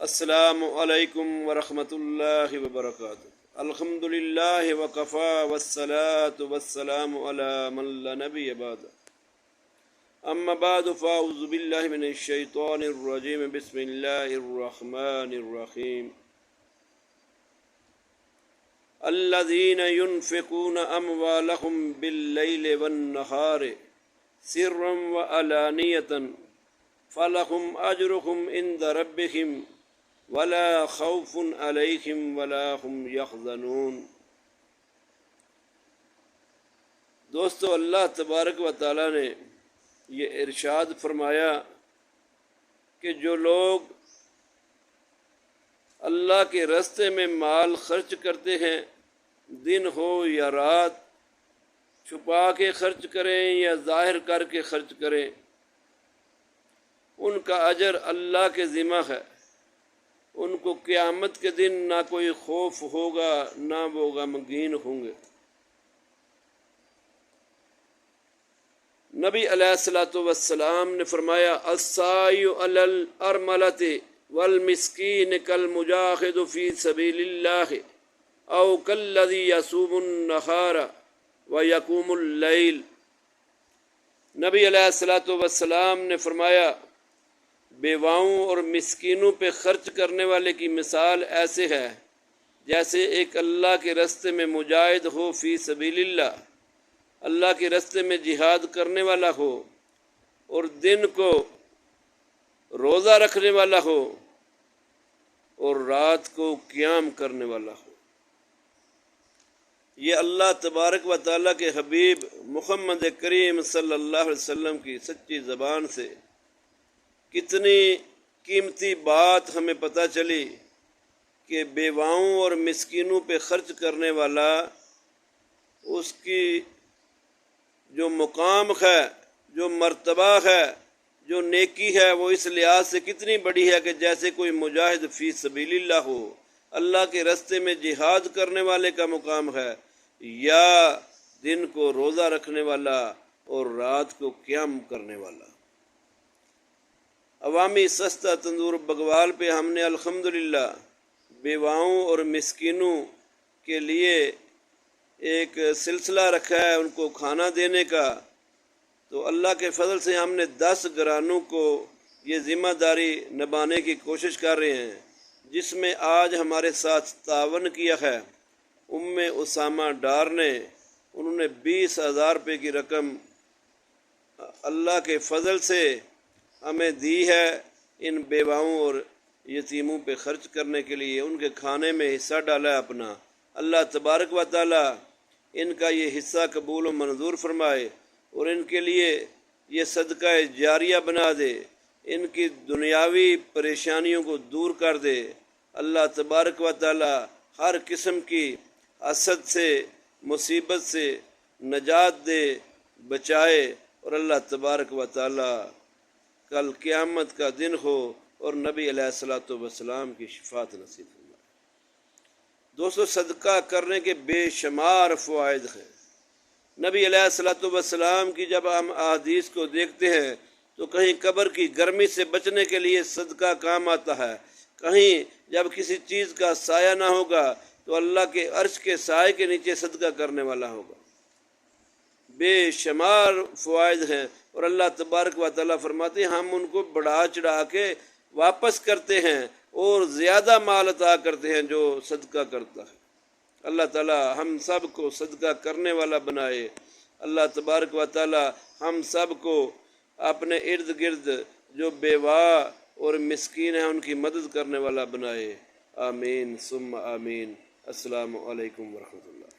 السلام علیکم ورحمۃ اللہ وبرکاتہ۔ الحمد للہ وکفا والصلاة والسلام علی من لا نبی بعد، اما بعد فاعوذ باللہ من الشیطان الرجیم، بسم اللہ الرحمن الرحیم۔ الذین ينفقون اموالهم باللیل والنہار سرا وعلانیۃ فلهم اجرهم عند ربهم ولا خوف علیہم ولا هم یحزنون۔ دوستو، اللہ تبارک و تعالیٰ نے یہ ارشاد فرمایا کہ جو لوگ اللہ کے راستے میں مال خرچ کرتے ہیں، دن ہو یا رات، چھپا کے خرچ کریں یا ظاہر کر کے خرچ کریں، ان کا اجر اللہ کے ذمہ ہے۔ ان کو قیامت کے دن نہ کوئی خوف ہوگا، نہ وہ غمگین ہوں گے۔ نبی علیہ الصلوۃ والسلام نے فرمایا، السعی علی الارملۃ والمسکین کالمجاہد فی سبیل اللہ او کالذی یصوم النہار ویقوم اللیل۔ نبی علیہ الصلوۃ والسلام نے فرمایا، بیواؤں اور مسکینوں پہ خرچ کرنے والے کی مثال ایسے ہے جیسے ایک اللہ کے راستے میں مجاہد ہو، فی سبیل اللہ، اللہ کے راستے میں جہاد کرنے والا ہو، اور دن کو روزہ رکھنے والا ہو اور رات کو قیام کرنے والا ہو۔ یہ اللہ تبارک و تعالیٰ کے حبیب محمد کریم صلی اللہ علیہ وسلم کی سچی زبان سے کتنی قیمتی بات ہمیں پتہ چلی کہ بیواؤں اور مسکینوں پہ خرچ کرنے والا، اس کی جو مقام ہے، جو مرتبہ ہے، جو نیکی ہے، وہ اس لحاظ سے کتنی بڑی ہے کہ جیسے کوئی مجاہد فی سبیل اللہ ہو، اللہ کے راستے میں جہاد کرنے والے کا مقام ہے، یا دن کو روزہ رکھنے والا اور رات کو قیام کرنے والا۔ عوامی سستا تندور بگوال پہ ہم نے الحمدللہ بیواؤں اور مسکینوں کے لیے ایک سلسلہ رکھا ہے، ان کو کھانا دینے کا۔ تو اللہ کے فضل سے ہم نے 10 گھرانوں کو یہ ذمہ داری نبھانے کی کوشش کر رہے ہیں، جس میں آج ہمارے ساتھ تعاون کیا ہے اسامہ ڈار نے۔ انہوں نے 20,000 روپے کی رقم اللہ کے فضل سے ہمیں دی ہے، ان بیواؤں اور یتیموں پہ خرچ کرنے کے لیے، ان کے کھانے میں حصہ ڈالا ہے اپنا۔ اللہ تبارک و تعالی ان کا یہ حصہ قبول و منظور فرمائے اور ان کے لیے یہ صدقہ جاریہ بنا دے، ان کی دنیاوی پریشانیوں کو دور کر دے۔ اللہ تبارک و تعالی ہر قسم کی حسد سے، مصیبت سے نجات دے، بچائے، اور اللہ تبارک و تعالی کل قیامت کا دن ہو اور نبی علیہ الصلوۃ والسلام کی شفاعت نصیب فرمائے۔ دوستو، صدقہ کرنے کے بے شمار فوائد ہیں۔ نبی علیہ الصلوۃ والسلام کی جب ہم احادیث کو دیکھتے ہیں تو کہیں قبر کی گرمی سے بچنے کے لیے صدقہ کام آتا ہے، کہیں جب کسی چیز کا سایہ نہ ہوگا تو اللہ کے عرش کے سائے کے نیچے صدقہ کرنے والا ہوگا۔ بے شمار فوائد ہیں، اور اللہ تبارک و تعالیٰ فرماتے ہیں ہم ان کو بڑھا چڑھا کے واپس کرتے ہیں اور زیادہ مال عطا کرتے ہیں جو صدقہ کرتا ہے۔ اللہ تعالیٰ ہم سب کو صدقہ کرنے والا بنائے۔ اللہ تبارک و تعالیٰ ہم سب کو اپنے ارد گرد جو بیوہ اور مسکین ہیں ان کی مدد کرنے والا بنائے۔ آمین ثم آمین۔ السلام علیکم ورحمۃ اللہ۔